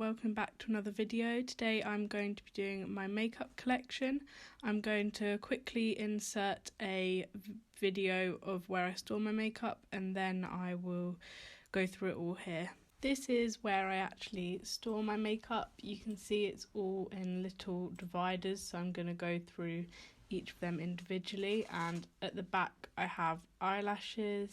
welcome back to another video. Today I'm going to be doing my makeup collection. I'm going to quickly insert a video of where I store my makeup and then I will go through it all here. This is where I actually store my makeup. You can see it's all in little dividers, so I'm going to go through each of them individually, and at the back I have eyelashes,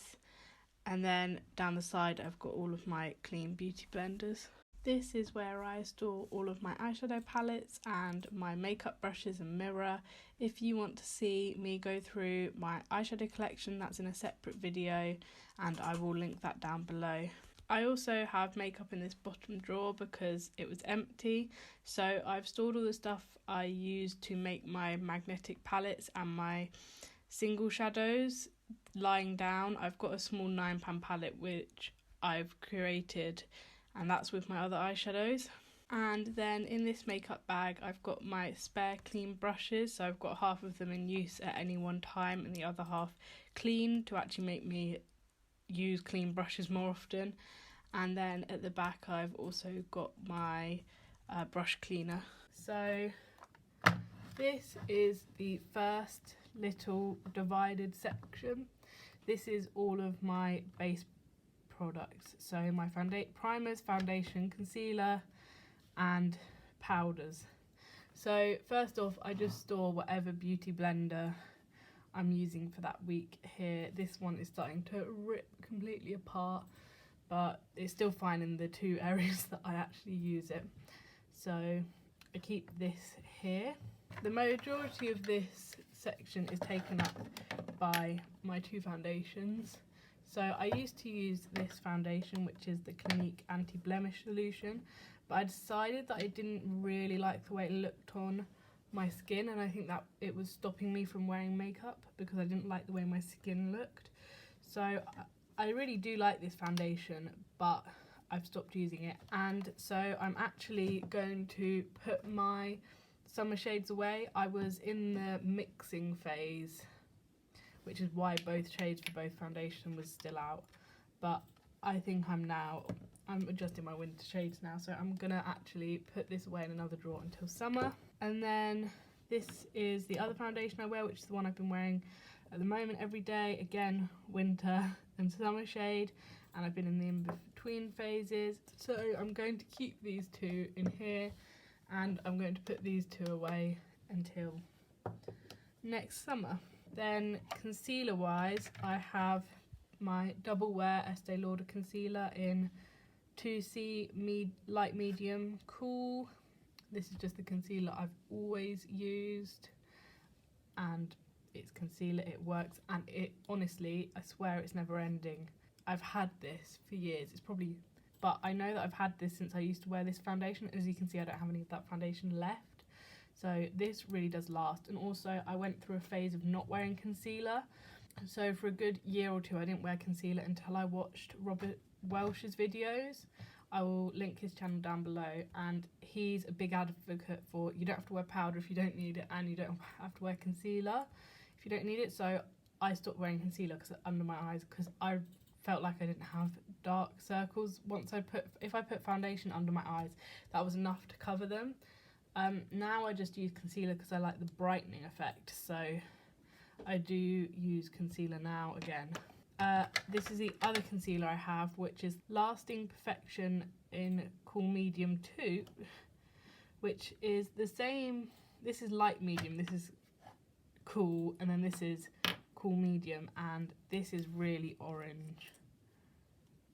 and then down the side I've got all of my clean beauty blenders. This is where I store all of my eyeshadow palettes and my makeup brushes and mirror. If you want to see me go through my eyeshadow collection, that's in a separate video and I will link that down below. I also have makeup in this bottom drawer because it was empty, so I've stored all the stuff I used to make my magnetic palettes and my single shadows lying down. I've got a small £9 palette which I've created, and that's with my other eyeshadows. And then in this makeup bag I've got my spare clean brushes, so I've got half of them in use at any one time and the other half clean to actually make me use clean brushes more often. And then at the back I've also got my brush cleaner. So this is the first little divided section. This is all of my base products, so my primers, foundation, concealer and powders. So first off, I just store whatever beauty blender I'm using for that week here. This one is starting to rip completely apart, but it's still fine in the two areas that I actually use it. So I keep this here. The majority of this section is taken up by my two foundations. So I used to use this foundation, which is the Clinique Anti-Blemish Solution, but I decided that I didn't really like the way it looked on my skin, and I think that it was stopping me from wearing makeup because I didn't like the way my skin looked. So I really do like this foundation, but I've stopped using it, and so I'm actually going to put my summer shades away. I was in the mixing phase, which is why both shades for both foundation was still out, but I think I'm adjusting my winter shades now, so I'm gonna actually put this away in another drawer until summer. And then this is the other foundation I wear, which is the one I've been wearing at the moment every day, again winter and summer shade, and I've been in the in-between phases, so I'm going to keep these two in here and I'm going to put these two away until next summer. Then concealer wise, I have my Double Wear Estee Lauder concealer in 2C light medium cool. This is just the concealer I've always used, and it's concealer, it works, and it honestly, I swear it's never ending. I've had this for years, but I know that I've had this since I used to wear this foundation. As you can see, I don't have any of that foundation left. So this really does last. And also I went through a phase of not wearing concealer. So for a good year or two I didn't wear concealer until I watched Robert Welsh's videos. I will link his channel down below, and he's a big advocate for you don't have to wear powder if you don't need it, and you don't have to wear concealer if you don't need it. So I stopped wearing concealer under my eyes because I felt like I didn't have dark circles. If I put foundation under my eyes, that was enough to cover them. Now I just use concealer because I like the brightening effect, so I do use concealer now again. This is the other concealer I have, which is Lasting Perfection in Cool Medium 2, which is the same. This is light medium, this is cool, and then this is cool medium, and this is really orange,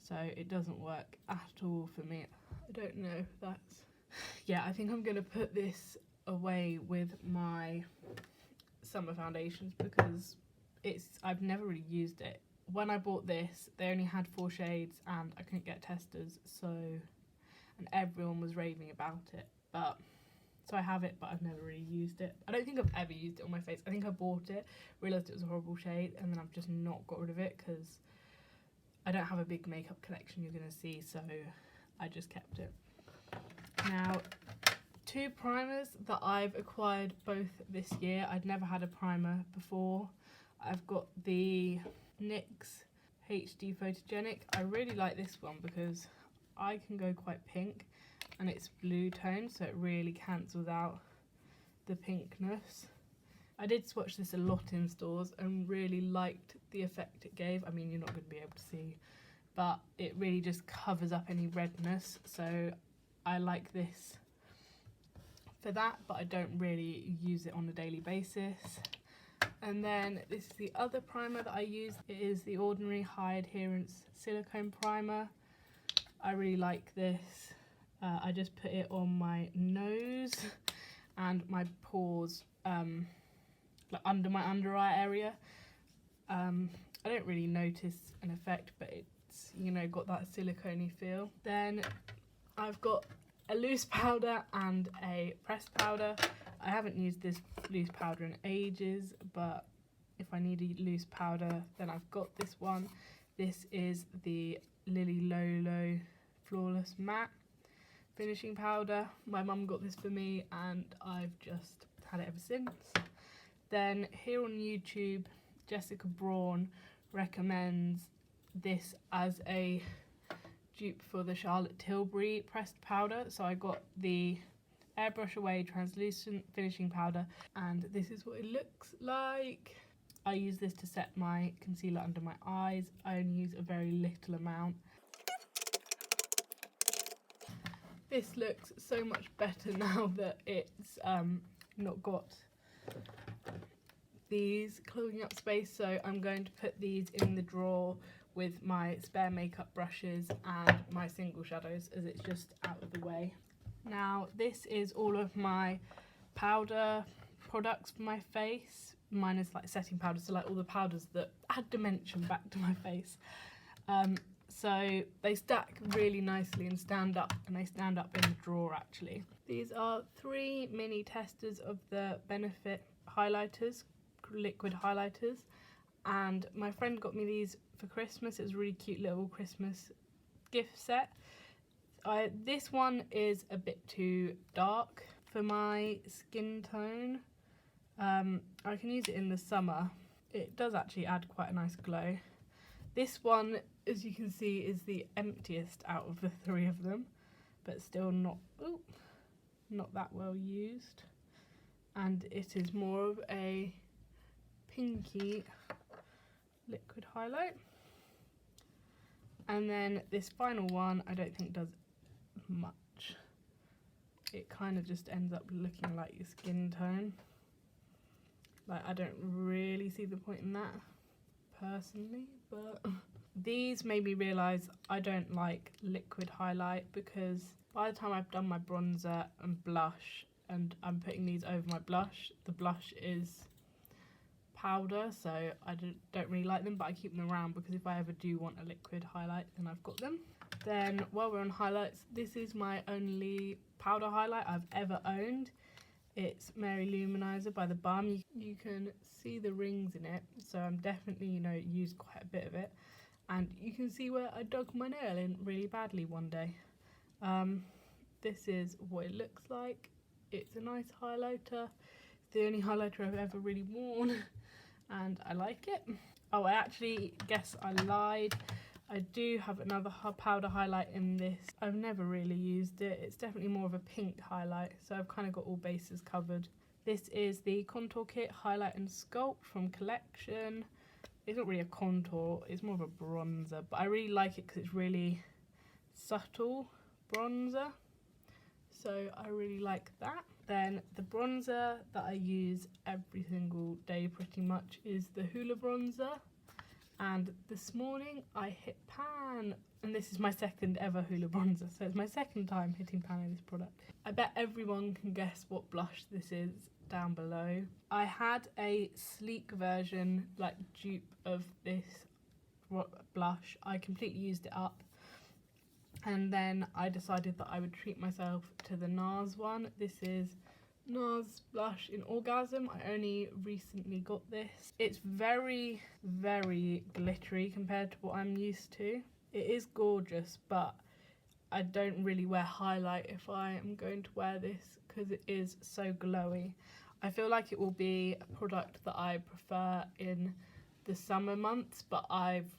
so it doesn't work at all for me. I don't know if that's... Yeah, I think I'm going to put this away with my summer foundations because I've never really used it. When I bought this, they only had 4 shades and I couldn't get testers, and everyone was raving about it. So I have it, but I've never really used it. I don't think I've ever used it on my face. I think I bought it, realised it was a horrible shade, and then I've just not got rid of it because I don't have a big makeup collection you're going to see, so I just kept it. Now, 2 primers that I've acquired both this year. I'd never had a primer before. I've got the NYX HD Photogenic. I really like this one because I can go quite pink, and it's blue tone, so it really cancels out the pinkness. I did swatch this a lot in stores and really liked the effect it gave. I mean, you're not going to be able to see, but it really just covers up any redness, so I like this for that, but I don't really use it on a daily basis. And then this is the other primer that I use. It is the Ordinary High Adherence Silicone Primer. I really like this. I just put it on my nose and my pores, like under my under eye area. I don't really notice an effect, but it's, you know, got that silicone-y feel. Then I've got a loose powder and a pressed powder. I haven't used this loose powder in ages, but if I need a loose powder, then I've got this one. This is the Lily Lolo Flawless Matte finishing powder. My mum got this for me and I've just had it ever since. Then here on YouTube, Jessica Braun recommends this as a dupe for the Charlotte Tilbury pressed powder. So I got the Airbrush Away translucent finishing powder, and this is what it looks like. I use this to set my concealer under my eyes. I only use a very little amount. This looks so much better now that it's not got these clogging up space, so I'm going to put these in the drawer with my spare makeup brushes and my single shadows, as it's just out of the way. Now this is all of my powder products for my face, minus like setting powder, so like all the powders that add dimension back to my face. So they stack really nicely and stand up, and they stand up in the drawer actually. These are 3 mini testers of the Benefit highlighters, liquid highlighters, and my friend got me these for Christmas. It was a really cute little Christmas gift set. This one is a bit too dark for my skin tone. I can use it in the summer. It does actually add quite a nice glow. This one, as you can see, is the emptiest out of the 3 of them, but still not that well used. And it is more of a pinky liquid highlight. And then this final one, I don't think does much. It kind of just ends up looking like your skin tone. Like, I don't really see the point in that personally, but these made me realise I don't like liquid highlight, because by the time I've done my bronzer and blush and I'm putting these over my blush, the blush is powder, so I don't really like them, but I keep them around because if I ever do want a liquid highlight, then I've got them. Then while we're on highlights, this is my only powder highlight I've ever owned. It's Mary Luminizer by The Balm. You can see the rings in it, so I'm definitely, you know, used quite a bit of it. And you can see where I dug my nail in really badly one day. This is what it looks like. It's a nice highlighter. It's the only highlighter I've ever really worn, and I like it. Oh, I actually guess I lied. I do have another powder highlight in this. I've never really used it. It's definitely more of a pink highlight, so I've kind of got all bases covered. This is the Contour Kit Highlight and Sculpt from Collection. It's not really a contour, it's more of a bronzer, but I really like it because it's really subtle bronzer, so I really like that. Then the bronzer that I use every single day pretty much is the Hoola bronzer. And this morning I hit pan, and this is my second ever Hoola bronzer, so it's my second time hitting pan in this product. I bet everyone can guess what blush this is down below. I had a sleek version, like dupe of this blush. I completely used it up, and then I decided that I would treat myself to the NARS one. This is NARS blush in Orgasm. I only recently got this. It's very, very glittery compared to what I'm used to. It is gorgeous, but I don't really wear highlight if I am going to wear this because it is so glowy. I feel like it will be a product that I prefer in the summer months, but I've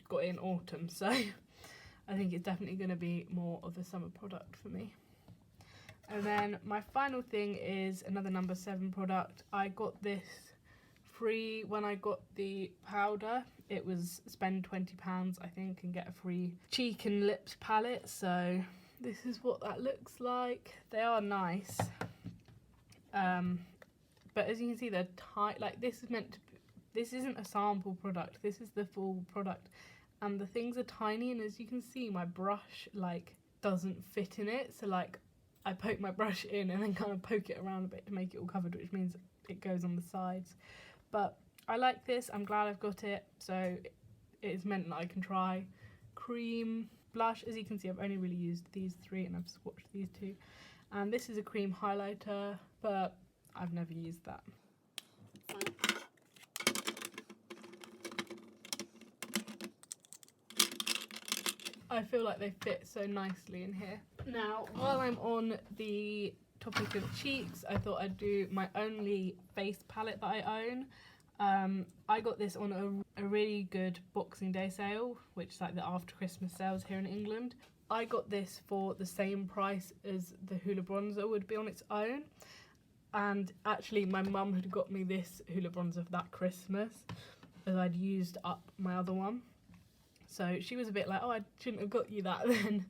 got it in autumn, so I think it's definitely going to be more of a summer product for me. And then my final thing is another number 7 product. I got this free when I got the powder. It was spend £20 I think and get a free cheek and lips palette. So this is what that looks like. They are nice. But as you can see, they're tight. Like, this is meant to be, this isn't a sample product. This is the full product. And the things are tiny, and as you can see, my brush like doesn't fit in it. So like I poke my brush in and then kind of poke it around a bit to make it all covered, which means it goes on the sides. But I like this. I'm glad I've got it. So it's meant that I can try cream blush. As you can see, I've only really used these 3 and I've swatched these 2. And this is a cream highlighter, but I've never used that. I feel like they fit so nicely in here. Now, while I'm on the topic of cheeks, I thought I'd do my only face palette that I own. I got this on a really good Boxing Day sale, which is like the after Christmas sales here in England. I got this for the same price as the Hoola bronzer would be on its own. And actually my mum had got me this Hoola bronzer for that Christmas, as I'd used up my other one. So she was a bit like, oh, I shouldn't have got you that then.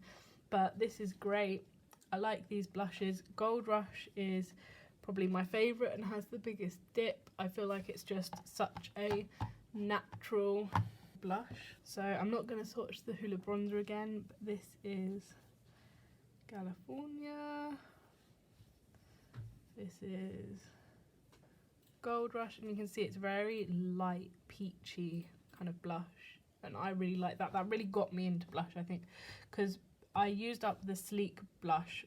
But this is great. I like these blushes. Gold Rush is probably my favourite and has the biggest dip. I feel like it's just such a natural blush. So I'm not going to swatch the Hoola bronzer again, but this is California. This is Gold Rush, and you can see it's very light, peachy kind of blush. And I really like that. That really got me into blush, I think, because I used up the Sleek blush.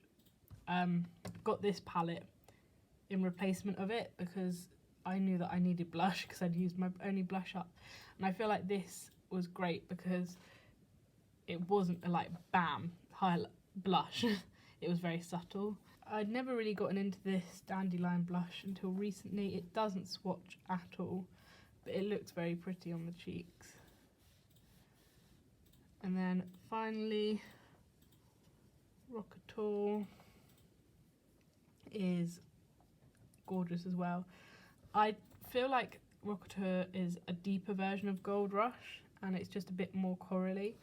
Got this palette in replacement of it because I knew that I needed blush because I'd used my only blush up. And I feel like this was great because it wasn't a like bam highlight blush. It was very subtle. I'd never really gotten into this Dandelion blush until recently. It doesn't swatch at all, but it looks very pretty on the cheeks. And then finally, Rockator is gorgeous as well. I feel like Rockator is a deeper version of Gold Rush, and it's just a bit more corally,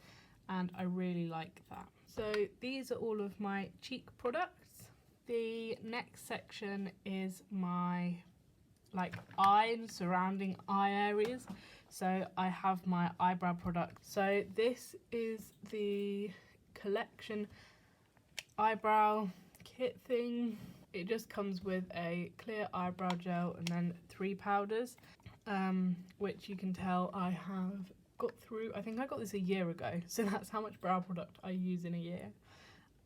and I really like that. So these are all of my cheek products. The next section is my like eye and surrounding eye areas. So I have my eyebrow product. So this is the Collection eyebrow kit thing. It just comes with a clear eyebrow gel and then 3 powders, which you can tell I have got through. I think I got this a year ago, so that's how much brow product I use in a year.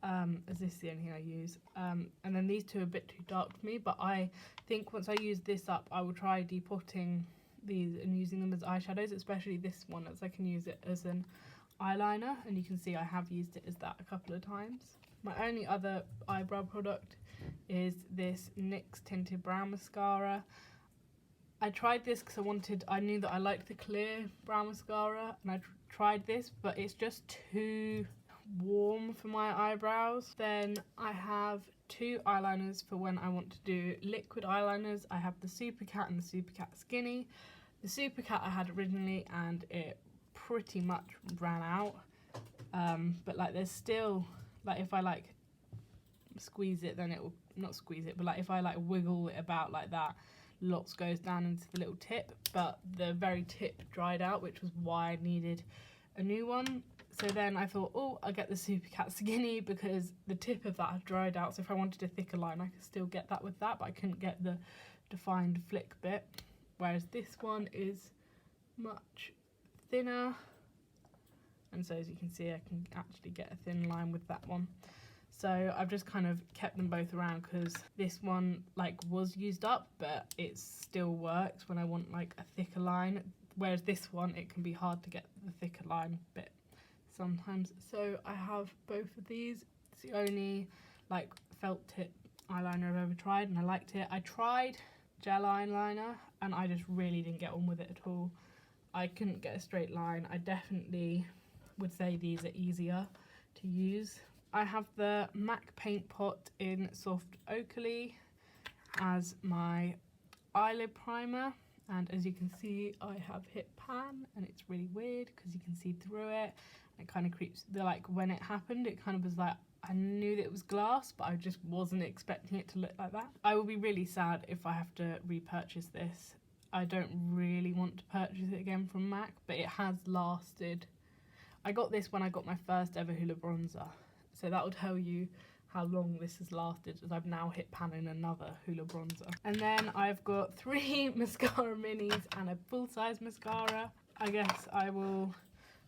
As this is the only thing I use. And then these 2 are a bit too dark for me, but I think once I use this up, I will try depotting these and using them as eyeshadows, especially this one, as I can use it as an eyeliner, and you can see I have used it as that a couple of times. My only other eyebrow product is this NYX Tinted Brow Mascara. I tried this because I knew that I liked the clear brow mascara, and I tried this, but it's just too warm for my eyebrows. Then I have 2 eyeliners for when I want to do liquid eyeliners. I have the Super Cat and the Super Cat Skinny. The Super Cat I had originally and it pretty much ran out, but like there's still, like if I like squeeze it, then it will, not squeeze it, but like if I like wiggle it about like that, lots goes down into the little tip, but the very tip dried out, which was why I needed a new one. So then I thought, oh, I'll get the Super Cat Skinny because the tip of that had dried out, so if I wanted a thicker line I could still get that with that, but I couldn't get the defined flick bit. Whereas this one is much thinner, and so as you can see I can actually get a thin line with that one. So I've just kind of kept them both around because this one like was used up, but it still works when I want like a thicker line, whereas this one it can be hard to get the thicker line bit sometimes. So I have both of these. It's the only like felt tip eyeliner I've ever tried, and I liked it. I tried gel eyeliner and I just really didn't get on with it at all. I couldn't get a straight line. I definitely would say these are easier to use. I have the MAC Paint Pot in Soft Ochre as my eyelid primer, and as you can see I have hit pan, and it's really weird because you can see through it. It kind of creeps, like when it happened it kind of was like, I knew that it was glass but I just wasn't expecting it to look like that. I will be really sad if I have to repurchase this. I don't really want to purchase it again from MAC, but it has lasted. I got this when I got my first ever Hoola bronzer, so that will tell you how long this has lasted, as I've now hit pan in another Hoola bronzer. And then I've got 3 mascara minis and a full-size mascara. I guess I will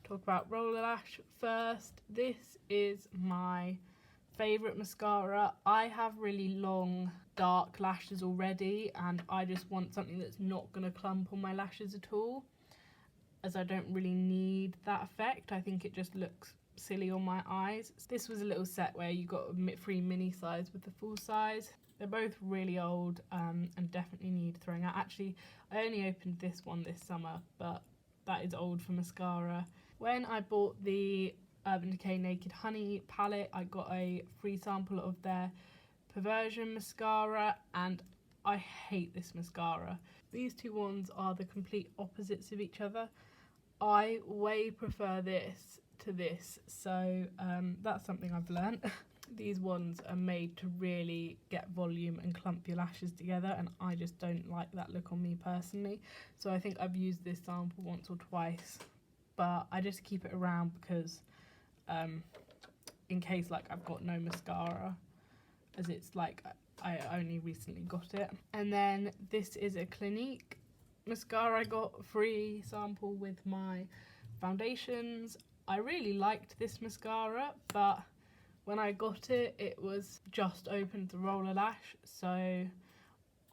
talk about Roller Lash first. This is my favourite mascara. I have really long dark lashes already, and I just want something that's not going to clump on my lashes at all, as I don't really need that effect. I think it just looks silly on my eyes. This was a little set where you got a free mini size with the full size. They're both really old and definitely need throwing out. Actually, I only opened this one this summer, but that is old for mascara. When I bought the Urban Decay Naked Honey palette, I got a free sample of their Perversion mascara, and I hate this mascara. These two ones are the complete opposites of each other. I way prefer this to this, so that's something I've learnt. These ones are made to really get volume and clump your lashes together, and I just don't like that look on me personally. So I think I've used this sample once or twice, but I just keep it around because in case like I've got no mascara, as it's like I only recently got it. And then this is a Clinique mascara I got free sample with my foundations. I really liked this mascara, but when I got it, it was just opened the Roller Lash, so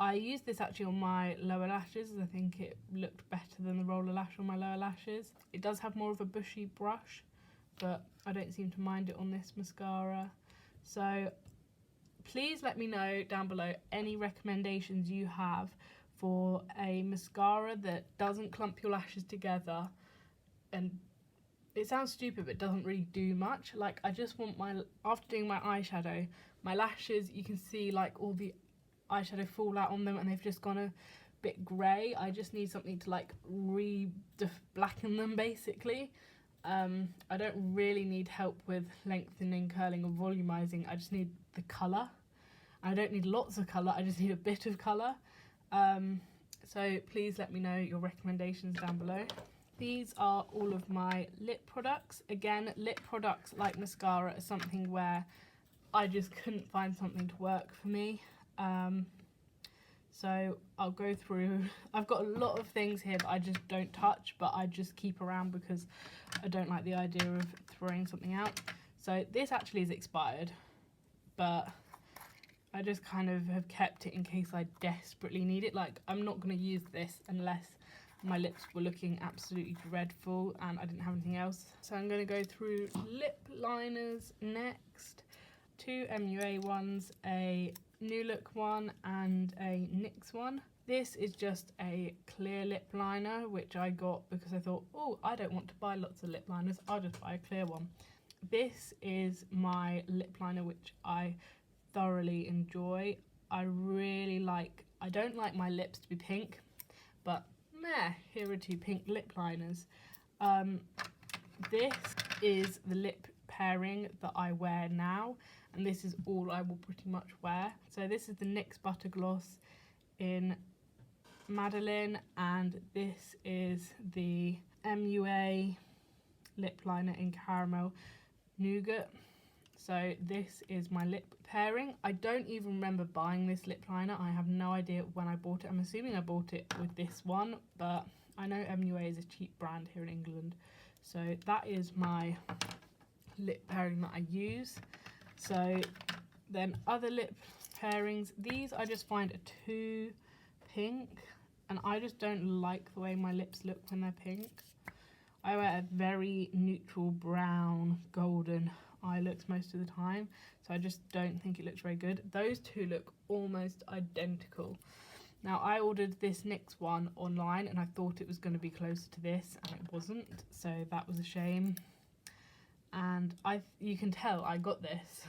I used this actually on my lower lashes, as I think it looked better than the Roller Lash on my lower lashes. It does have more of a bushy brush, but I don't seem to mind it on this mascara. So please let me know down below any recommendations you have for a mascara that doesn't clump your lashes together, and it sounds stupid but doesn't really do much. Like, I just want after doing my eyeshadow, my lashes, you can see like all the eyeshadow fall out on them and they've just gone a bit grey. I just need something to like blacken them basically. I don't really need help with lengthening, curling or volumizing. I just need the colour. I don't need lots of colour, I just need a bit of colour. So please let me know your recommendations down below. These are all of my lip products. Again, lip products like mascara are something where I just couldn't find something to work for me. So I'll go through. I've got a lot of things here that I just don't touch, but I just keep around because I don't like the idea of throwing something out. So this actually is expired, but I just kind of have kept it in case I desperately need it. Like, I'm not going to use this unless my lips were looking absolutely dreadful and I didn't have anything else. So I'm going to go through lip liners next. 2 MUA ones, a New Look one and a NYX one. This is just a clear lip liner, which I got because I thought, oh, I don't want to buy lots of lip liners, I'll just buy a clear one. This is my lip liner, which I thoroughly enjoy. I really like, I don't like my lips to be pink, but meh, here are 2 pink lip liners. This is the lip pairing that I wear now, and this is all I will pretty much wear. So this is the NYX Butter Gloss in Madeline, and this is the MUA lip liner in Caramel Nougat. So this is my lip pairing. I don't even remember buying this lip liner. I have no idea when I bought it. I'm assuming I bought it with this one, but I know MUA is a cheap brand here in England. So that is my lip pairing that I use. So then other lip pairings, these I just find are too pink, and I just don't like the way my lips look when they're pink. I wear a very neutral brown golden eye looks most of the time, so I just don't think it looks very good. Those two look almost identical. Now, I ordered this NYX one online and I thought it was going to be closer to this, and it wasn't, so that was a shame. and you can tell I got this.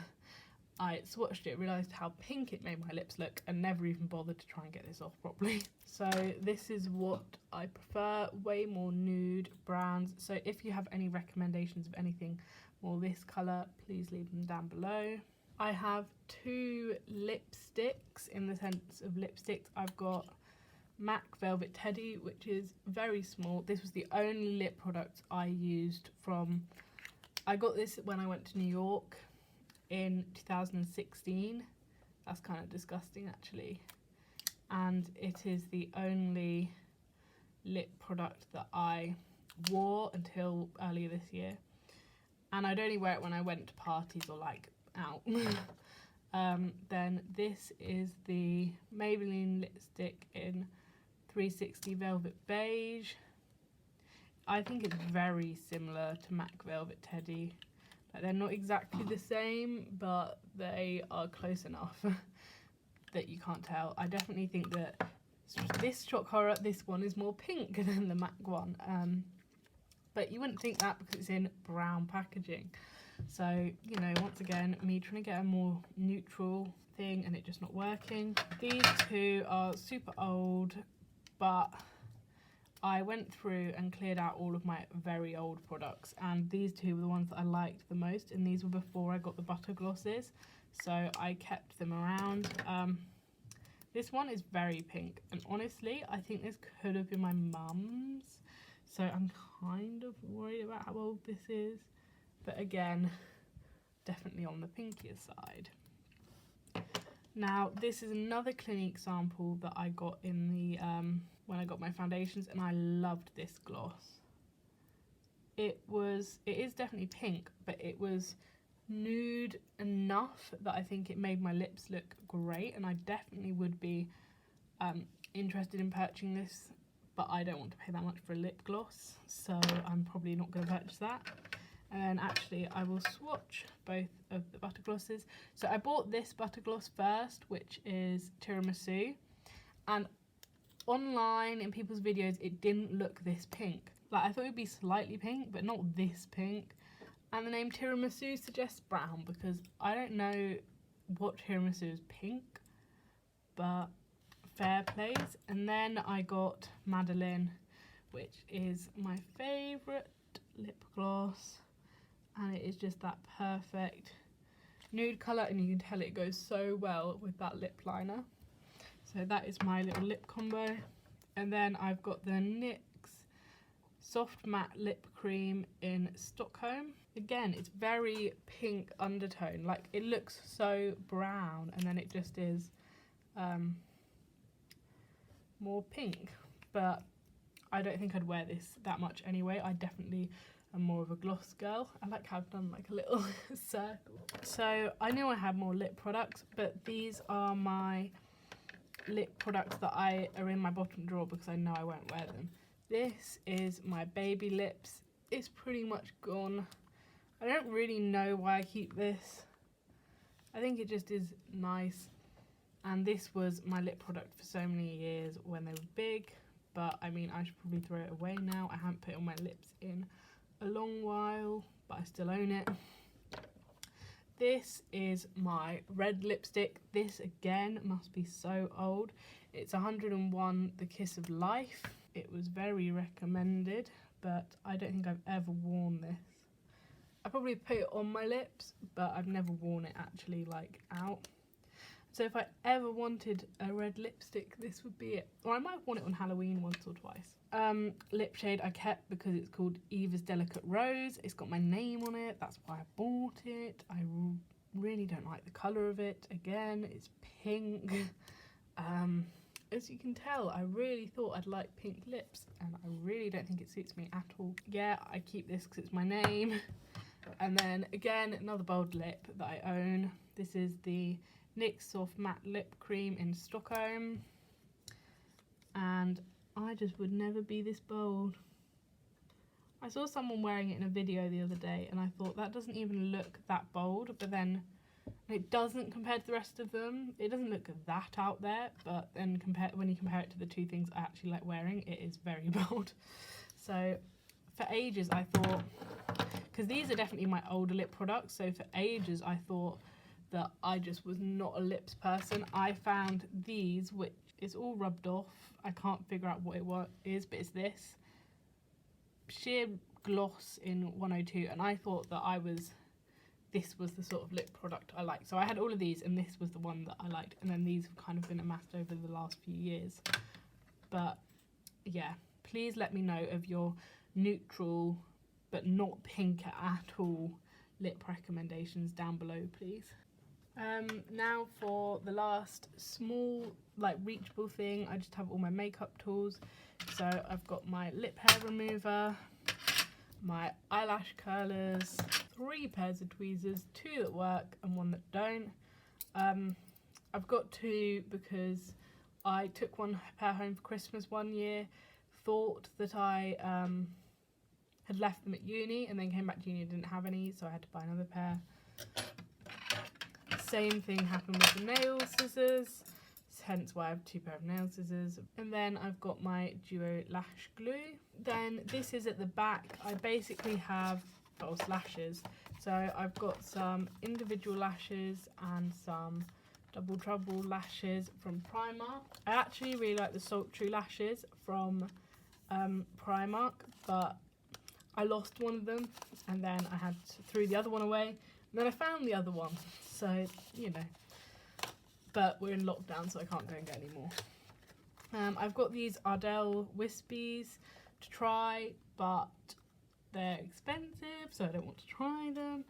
I swatched it, realised how pink it made my lips look, and never even bothered to try and get this off properly. So this is what I prefer, way more nude brands. So if you have any recommendations of anything more this colour, please leave them down below. I have two lipsticks in the sense of lipsticks. I've got MAC Velvet Teddy, which is very small. This was the only lip product I used from... I got this when I went to New York in 2016. That's kind of disgusting actually. And it is the only lip product that I wore until earlier this year. And I'd only wear it when I went to parties or like out. Then this is the Maybelline lipstick in 360 Velvet Beige. I think it's very similar to MAC Velvet Teddy. Like, they're not exactly the same, but they are close enough that you can't tell. I definitely think that this Shock Horror, this one is more pink than the MAC one. But you wouldn't think that because it's in brown packaging. So, you know, once again, me trying to get a more neutral thing and it just not working. These two are super old, but I went through and cleared out all of my very old products, and these two were the ones that I liked the most, and these were before I got the butter glosses, so I kept them around. This one is very pink, and honestly I think this could have been my mum's, so I'm kind of worried about how old this is, but again, definitely on the pinkier side. Now this is another Clinique sample that I got in the when I got my foundations, and I loved this gloss. It is definitely pink, but it was nude enough that I think it made my lips look great, and I definitely would be interested in purchasing this, but I don't want to pay that much for a lip gloss, so I'm probably not going to purchase that. And then actually I will swatch both of the butter glosses. So I bought this butter gloss first, which is Tiramisu, and online in people's videos it didn't look this pink. Like, I thought it would be slightly pink, but not this pink. And the name Tiramisu suggests brown, because I don't know what tiramisu is pink, but fair plays. And then I got Madeline, which is my favourite lip gloss, and it is just that perfect nude colour, and you can tell it goes so well with that lip liner. So that is my little lip combo. And then I've got the NYX Soft Matte Lip Cream in Stockholm. Again, it's very pink undertone. Like, it looks so brown, and then it just is more pink. But I don't think I'd wear this that much anyway. I definitely am more of a gloss girl. I like how I've done like a little circle. So I knew I had more lip products, but these are my lip products that are in my bottom drawer because I know I won't wear them. This is my Baby Lips. It's pretty much gone. I don't really know why I keep this. I think it just is nice. And this was my lip product for so many years when they were big. But I mean, I should probably throw it away now. I haven't put it on my lips in a long while, but I still own it. This is my red lipstick. This again must be so old. It's 101 The Kiss of Life. It was very recommended, but I don't think I've ever worn this. I probably put it on my lips, but I've never worn it actually like out. So if I ever wanted a red lipstick, this would be it. Or I might have worn it on Halloween once or twice. Lip shade I kept because it's called Eva's Delicate Rose. It's got my name on it. That's why I bought it. I really don't like the colour of it. Again, it's pink. As you can tell, I really thought I'd like pink lips, and I really don't think it suits me at all. Yeah, I keep this because it's my name. And then again, another bold lip that I own. This is the NYX Soft Matte Lip Cream in Stockholm, and I just would never be this bold. I saw someone wearing it in a video the other day, and I thought that doesn't even look that bold, but then it doesn't compared to the rest of them. It doesn't look that out there, but then when you compare it to the two things I actually like wearing, it is very bold. So for ages I thought, because these are definitely my older lip products, so for ages I thought that I just was not a lips person. I found these, which is all rubbed off. I can't figure out what it is, but it's this sheer gloss in 102, and I thought that this was the sort of lip product I liked. So I had all of these, and this was the one that I liked, and then these have kind of been amassed over the last few years. But yeah, please let me know of your neutral but not pink at all lip recommendations down below, please. Now for the last small, like, reachable thing, I just have all my makeup tools. So I've got my lip hair remover, my eyelash curlers, 3 pairs of tweezers, 2 that work and 1 that don't. I've got 2 because I took 1 pair home for Christmas one year, thought that I had left them at uni, and then came back to uni and didn't have any, so I had to buy another pair. Same thing happened with the nail scissors, hence why I have 2 pairs of nail scissors. And then I've got my Duo lash glue. Then this is at the back. I basically have false lashes. So I've got some individual lashes and some double trouble lashes from Primark. I actually really like the sultry lashes from Primark, but I lost one of them, and then I had to throw the other one away, and then I found the other one, so, you know. But we're in lockdown, so I can't go and get any more. I've got these Ardell Wispies to try, but they're expensive, so I don't want to try them.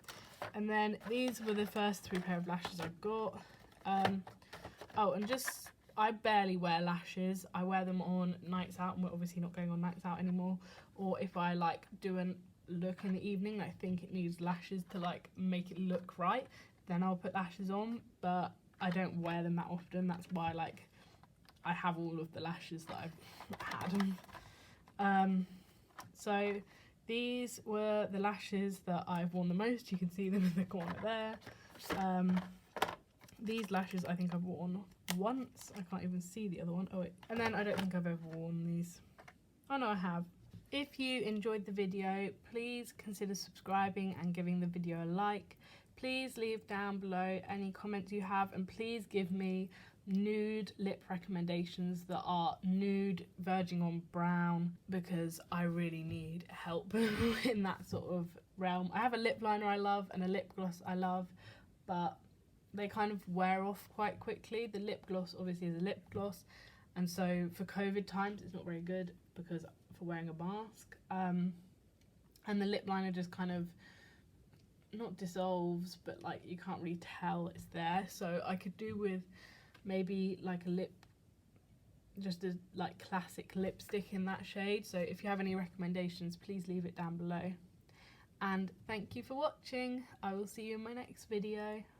And then these were the first 3 pair of lashes I got. Oh, and just, I barely wear lashes. I wear them on nights out, and we're obviously not going on nights out anymore. Or if I, like, do a look in the evening, I think it needs lashes to, like, make it look right, then I'll put lashes on, but I don't wear them that often. That's why, like, I have all of the lashes that I've had. So these were the lashes that I've worn the most. You can see them in the corner there. These lashes I think I've worn once. I can't even see the other one. Oh wait. And then I don't think I've ever worn these. Oh no, I have. If you enjoyed the video, please consider subscribing and giving the video a like. Please leave down below any comments you have, and please give me nude lip recommendations that are nude, verging on brown, because I really need help in that sort of realm. I have a lip liner I love and a lip gloss I love, but they kind of wear off quite quickly. The lip gloss obviously is a lip gloss, and so for COVID times it's not very good because for wearing a mask. And the lip liner just kind of not dissolves, but like you can't really tell it's there. So I could do with maybe like a lip, just a like classic lipstick in that shade. So if you have any recommendations, please leave it down below. And thank you for watching. I will see you in my next video.